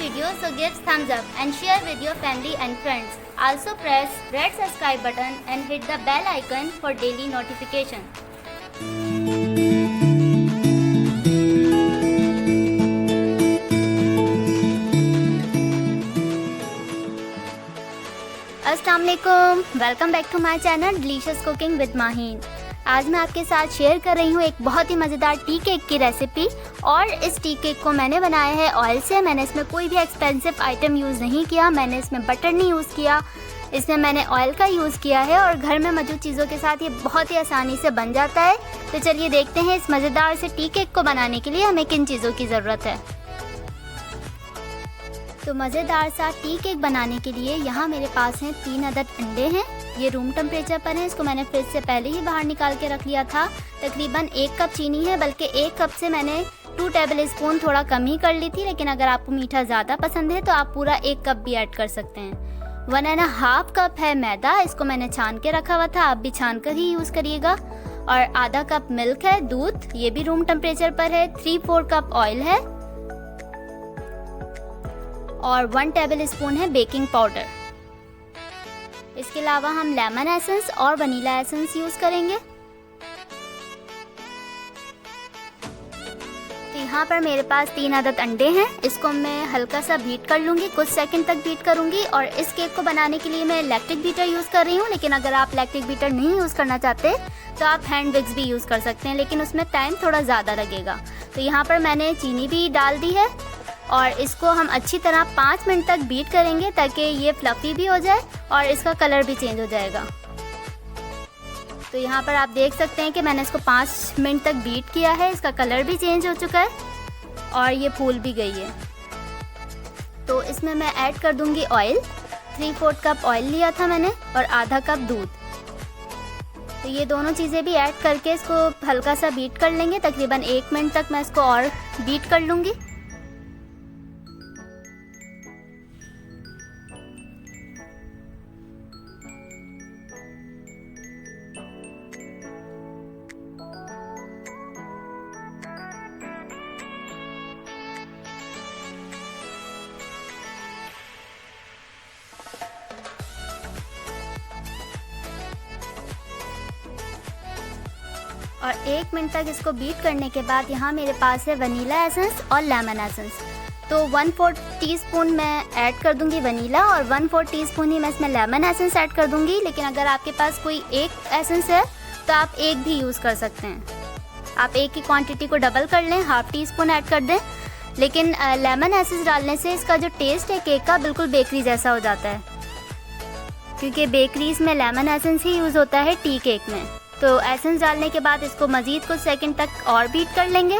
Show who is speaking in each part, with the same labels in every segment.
Speaker 1: video, so give thumbs up and share with your family and friends. Also press red subscribe button and hit the bell icon for daily notification. अस्सलाम वालेकुम, welcome back to my channel delicious cooking with Maheen. आज मैं आपके साथ share कर रही हूँ एक बहुत ही मज़ेदार टी केक की रेसिपी। और इस टी केक को मैंने बनाया है ऑयल से। मैंने इसमें कोई भी एक्सपेंसिव आइटम यूज़ नहीं किया, मैंने इसमें बटर नहीं यूज़ किया, इसमें मैंने ऑयल का यूज़ किया है। और घर में मौजूद चीज़ों के साथ ये बहुत ही आसानी से बन जाता है। तो चलिए देखते हैं इस मज़ेदार से टी केक को बनाने के लिए हमें किन चीज़ों की ज़रूरत है। तो मज़ेदार सा टी केक बनाने के लिए यहाँ मेरे पास हैं 3 अदद अंडे हैं। ये रूम टेम्परेचर पर है, इसको मैंने फ्रिज से पहले ही बाहर निकाल के रख लिया था। तकरीबन 1 कप चीनी है, बल्कि 1 कप से मैंने 2 टेबल स्पून थोड़ा कम ही कर ली थी, लेकिन अगर आपको मीठा ज़्यादा पसंद है तो आप पूरा 1 कप भी ऐड कर सकते हैं। 1.5 कप है मैदा, इसको मैंने छान के रखा हुआ था, आप भी छान कर ही यूज़ करिएगा। और आधा कप मिल्क है, दूध, ये भी रूम टेम्परेचर पर है। 3/4 कप ऑयल है और 1 टेबल स्पून है बेकिंग पाउडर। इसके अलावा हम लेमन एसेंस और वनीला एसेंस यूज़ करेंगे। तो यहाँ पर मेरे पास 3 अदद अंडे हैं, इसको मैं हल्का सा बीट कर लूँगी, कुछ सेकंड तक बीट करूँगी। और इस केक को बनाने के लिए मैं इलेक्ट्रिक बीटर यूज़ कर रही हूँ, लेकिन अगर आप इलेक्ट्रिक बीटर नहीं यूज़ करना चाहते तो आप हैंड विक्स भी यूज़ कर सकते हैं, लेकिन उसमें टाइम थोड़ा ज़्यादा लगेगा। तो यहाँ पर मैंने चीनी भी डाल दी है और इसको हम अच्छी तरह 5 मिनट तक बीट करेंगे ताकि ये फ्लफ़ी भी हो जाए और इसका कलर भी चेंज हो जाएगा। तो यहाँ पर आप देख सकते हैं कि मैंने इसको 5 मिनट तक बीट किया है, इसका कलर भी चेंज हो चुका है और ये फूल भी गई है। तो इसमें मैं ऐड कर दूँगी ऑयल। 3/4 कप ऑयल लिया था मैंने और आधा कप दूध। तो ये दोनों चीज़ें भी ऐड करके इसको हल्का सा बीट कर लेंगे। तकरीबन 1 मिनट तक मैं इसको और बीट कर लूँगी। और 1 मिनट तक इसको बीट करने के बाद यहाँ मेरे पास है वनीला एसेंस और लेमन एसेंस। तो 1/4 टीस्पून मैं ऐड कर दूँगी वनीला और 1/4 टीस्पून ही मैं इसमें लेमन एसेंस ऐड कर दूँगी। लेकिन अगर आपके पास कोई एक एसेंस है तो आप एक भी यूज़ कर सकते हैं। आप एक की क्वांटिटी को डबल कर लें, 1/2 टीस्पून ऐड कर दें। लेकिन लेमन एसेंस डालने से इसका जो टेस्ट है केक का बिल्कुल बेकरी जैसा हो जाता है, क्योंकि बेकरीज में लेमन एसेंस ही यूज़ होता है टी केक में। तो एसेंस डालने के बाद इसको मज़ीद कुछ सेकंड तक और बीट कर लेंगे।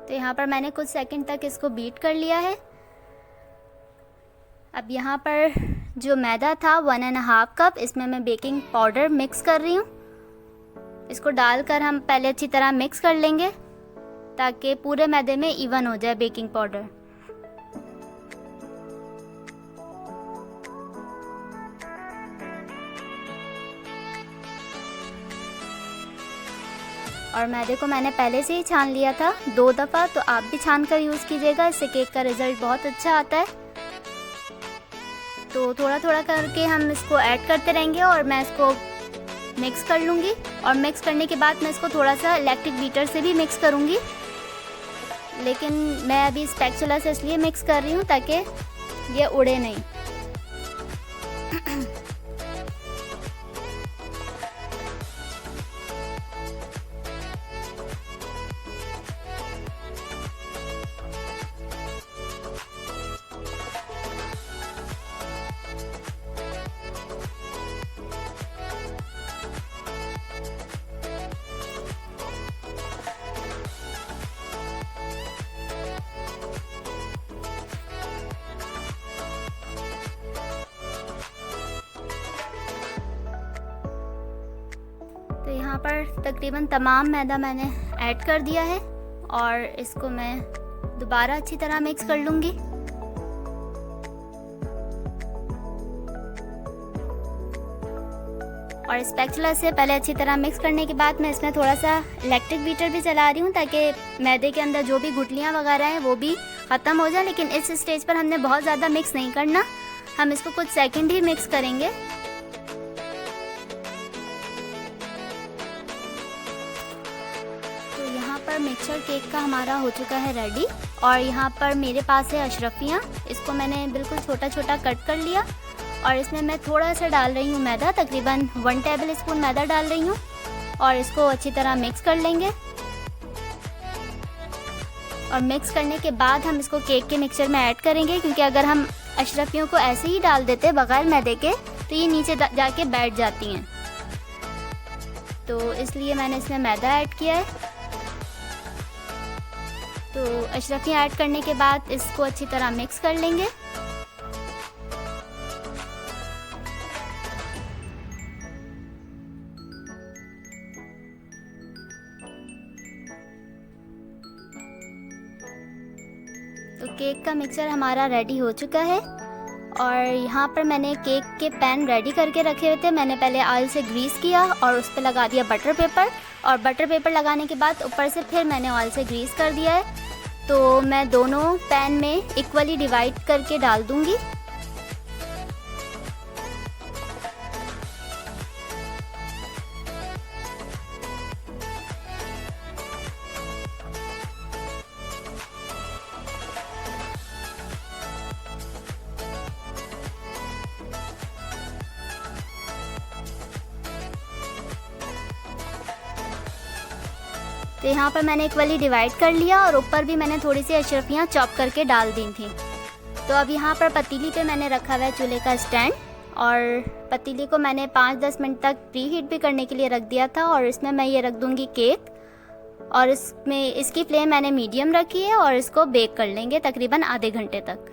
Speaker 1: तो यहाँ पर मैंने कुछ सेकंड तक इसको बीट कर लिया है। अब यहाँ पर जो मैदा था 1.5 कप, इसमें मैं बेकिंग पाउडर मिक्स कर रही हूँ। इसको डालकर हम पहले अच्छी तरह मिक्स कर लेंगे ताकि पूरे मैदे में इवन हो जाए बेकिंग पाउडर। और मैदे को मैंने पहले से ही छान लिया था 2 दफ़ा, तो आप भी छान कर यूज़ कीजिएगा, इससे केक का रिज़ल्ट बहुत अच्छा आता है। तो थोड़ा थोड़ा करके हम इसको ऐड करते रहेंगे और मैं इसको मिक्स कर लूँगी। और मिक्स करने के बाद मैं इसको थोड़ा सा इलेक्ट्रिक बीटर से भी मिक्स करूँगी, लेकिन मैं अभी स्पैचुला से इसलिए मिक्स कर रही हूँ ताकि ये उड़े नहीं। तो यहाँ पर तकरीबन तमाम मैदा मैंने ऐड कर दिया है और इसको मैं दोबारा अच्छी तरह मिक्स कर लूँगी। और स्पैचुला से पहले अच्छी तरह मिक्स करने के बाद मैं इसमें थोड़ा सा इलेक्ट्रिक बीटर भी चला रही हूँ ताकि मैदे के अंदर जो भी गुठलियाँ वगैरह हैं वो भी ख़त्म हो जाए। लेकिन इस स्टेज पर हमने बहुत ज़्यादा मिक्स नहीं करना, हम इसको कुछ सेकंड ही मिक्स करेंगे। तो यहाँ पर मिक्सचर केक का हमारा हो चुका है रेडी। और यहाँ पर मेरे पास है अशरफियाँ, इसको मैंने बिल्कुल छोटा छोटा कट कर लिया और इसमें मैं थोड़ा सा डाल रही हूँ मैदा, तकरीबन 1 टेबल स्पून मैदा डाल रही हूँ और इसको अच्छी तरह मिक्स कर लेंगे। और मिक्स करने के बाद हम इसको केक के मिक्सचर में ऐड करेंगे, क्योंकि अगर हम अशरफियों को ऐसे ही डाल देते बगैर मैदे के तो ये नीचे जाके बैठ जाती हैं, तो इसलिए मैंने इसमें मैदा ऐड किया है। तो अशरफियाँ ऐड करने के बाद इसको अच्छी तरह मिक्स कर लेंगे। तो केक का मिक्सचर हमारा रेडी हो चुका है। और यहाँ पर मैंने केक के पैन रेडी करके रखे हुए थे। मैंने पहले ऑयल से ग्रीस किया और उस पर लगा दिया बटर पेपर, और बटर पेपर लगाने के बाद ऊपर से फिर मैंने ऑयल से ग्रीस कर दिया है। तो मैं दोनों पैन में इक्वली डिवाइड करके डाल दूँगी। तो यहाँ पर मैंने इक्वली डिवाइड कर लिया और ऊपर भी मैंने थोड़ी सी अशरफियाँ चॉप करके डाल दी थी। तो अब यहाँ पर पतीली पे मैंने रखा हुआ है चूल्हे का स्टैंड, और पतीली को मैंने 5-10 मिनट तक प्री हीट भी करने के लिए रख दिया था। और इसमें मैं ये रख दूँगी केक, और इसकी फ्लेम मैंने मीडियम रखी है और इसको बेक कर लेंगे तकरीबन आधे घंटे तक।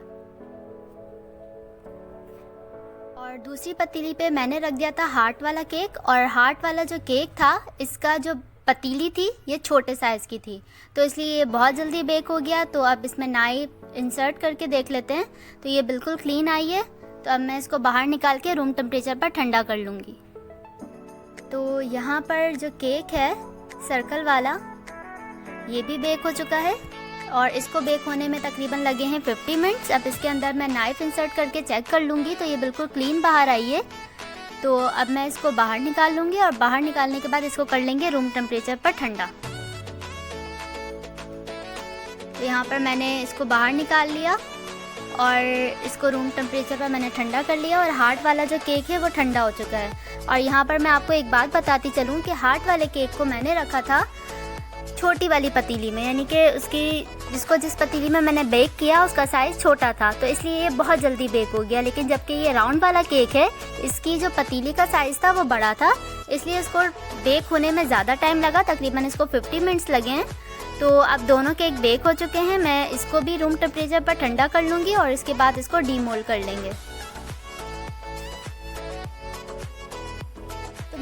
Speaker 1: और दूसरी पतीली पे मैंने रख दिया था हार्ट वाला केक, और हार्ट वाला जो केक था इसका जो पतीली थी ये छोटे साइज़ की थी, तो इसलिए ये बहुत जल्दी बेक हो गया। तो अब इसमें नाइफ इंसर्ट करके देख लेते हैं, तो ये बिल्कुल क्लीन आई है। तो अब मैं इसको बाहर निकाल के रूम टेम्परेचर पर ठंडा कर लूँगी। तो यहाँ पर जो केक है सर्कल वाला ये भी बेक हो चुका है, और इसको बेक होने में तकरीबन लगे हैं 50 मिनट्स। अब इसके अंदर मैं नाइफ इंसर्ट करके चेक कर लूँगी, तो ये बिल्कुल क्लीन बाहर आई है। तो अब मैं इसको बाहर निकाल लूँगी, और बाहर निकालने के बाद इसको कर लेंगे रूम टेम्परेचर पर ठंडा। तो यहाँ पर मैंने इसको बाहर निकाल लिया और इसको रूम टेम्परेचर पर मैंने ठंडा कर लिया, और हार्ट वाला जो केक है वो ठंडा हो चुका है। और यहाँ पर मैं आपको एक बात बताती चलूँ कि हार्ट वाले केक को मैंने रखा था छोटी वाली पतीली में, यानी कि जिस पतीली में मैंने बेक किया उसका साइज़ छोटा था, तो इसलिए ये बहुत जल्दी बेक हो गया। लेकिन जबकि ये राउंड वाला केक है, इसकी जो पतीली का साइज़ था वो बड़ा था, इसलिए इसको बेक होने में ज़्यादा टाइम लगा, तकरीबन इसको 50 मिनट्स लगे हैं। तो अब दोनों केक बेक हो चुके हैं। मैं इसको भी रूम टेम्परेचर पर ठंडा कर लूँगी और इसके बाद इसको डीमोल्ड कर लेंगे।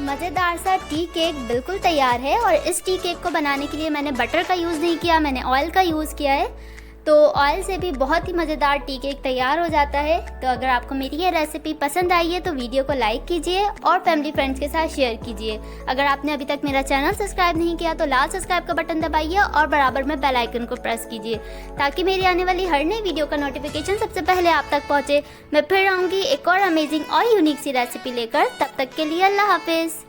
Speaker 1: मज़ेदार सा टी केक बिल्कुल तैयार है। और इस टी केक को बनाने के लिए मैंने बटर का यूज़ नहीं किया, मैंने ऑयल का यूज़ किया है। तो ऑयल से भी बहुत ही मज़ेदार टी केक तैयार हो जाता है। तो अगर आपको मेरी ये रेसिपी पसंद आई है तो वीडियो को लाइक कीजिए और फैमिली फ्रेंड्स के साथ शेयर कीजिए। अगर आपने अभी तक मेरा चैनल सब्सक्राइब नहीं किया तो लाल सब्सक्राइब का बटन दबाइए और बराबर में बेल आइकन को प्रेस कीजिए, ताकि मेरी आने वाली हर नई वीडियो का नोटिफिकेशन सबसे पहले आप तक पहुँचे। मैं फिर आऊँगी एक और अमेजिंग और यूनिक सी रेसिपी लेकर, तब तक के लिए अल्लाह हाफिज़।